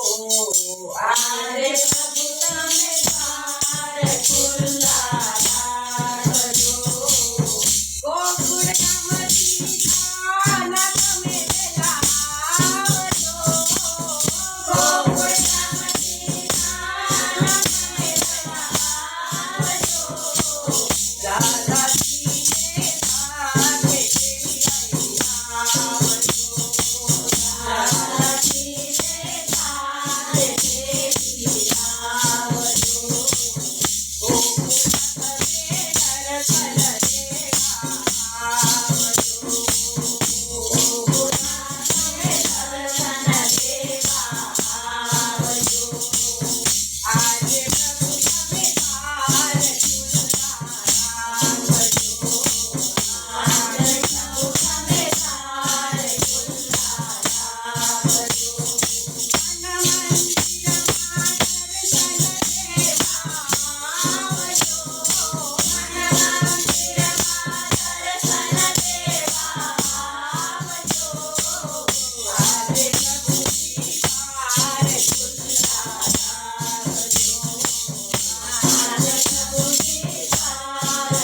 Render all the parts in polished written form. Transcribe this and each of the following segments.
आरे प्रभु तमे द्वार खुल्ला રાખજો ગોકુળ ગામથી નાના તમે વેલા આવજો ગોકુળ ગામથી નાના તમે વેલા આવજો દાદાજીને સાથે તેડી આવજો દાદાજીને સાથે તેડી આવજો ગોકુળનાથ દર્શન દેવા આવજો ગોકુળનાથ દર્શન દેવા આવજો આજે પ્રભુ તમે દ્વાર ખુલ્લા રાખજો આજે પ્રભુ તમે દ્વાર ખુલ્લા રાખજો મન મંદિરમાં દર્શન દેવા આવજો મન મંદિરમાં દર્શન દેવા આવજો આજે પ્રભુજી દ્વાર ખુલ્લા રાખજો આજે પ્રભુજી દ્વાર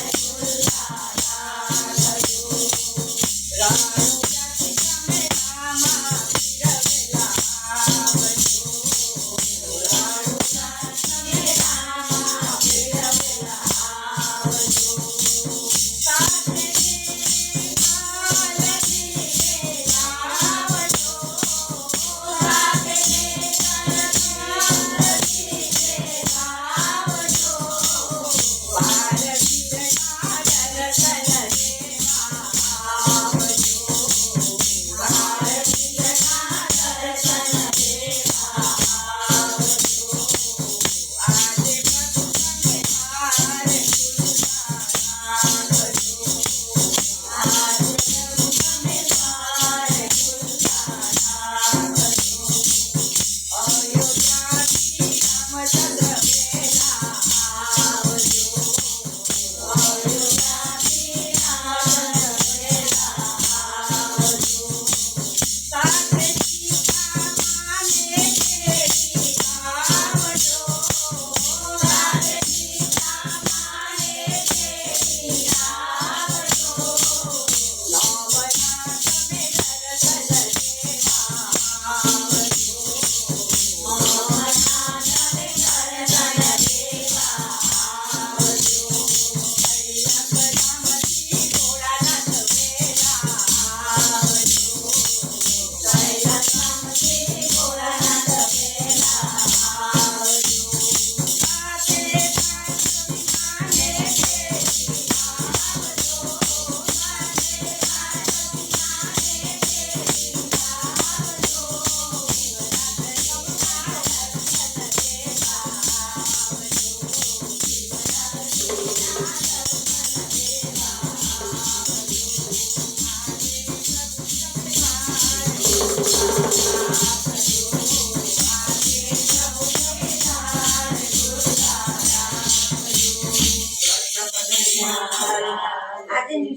ખુલ્લા રાખજો રાણુજાથી તમે રામા ફિરવેલા આવજો રાણુજા તમે રામા ફિરવેલા આવજો સાથે કાલથી આવજો સાથે કાલથી આવજો ભારતીના દર્શન દેવા આવજો ભારતીના દર્શન દેવા આવજો આજે પ્રભુ તમે દ્વાર ખુલ્લા રાખજો આજે પ્રભુ તમે દ્વાર ખુલ્લા રાખજો અયોધ્યાથી રામચંદ્ર વેલા આવજો અયોધ્યાથી રામચંદ્ર વેલા આવજો સાથે સીતા માને તેડી આવજો સાથે સીતા માને તેડી આવજો નવના તમે દર્શન દેવા આવજો નવના તમે દર્શન દેવા આવજો કૈલાસધામથી ભોળાનાથ વેલા આવજો કૈલાસધામથી ભોળાનાથ વેલા આવજો સાથે પાર્વતી માને તેડી આવજો સાથે પાર્વતી માને તેડી આવજો આજે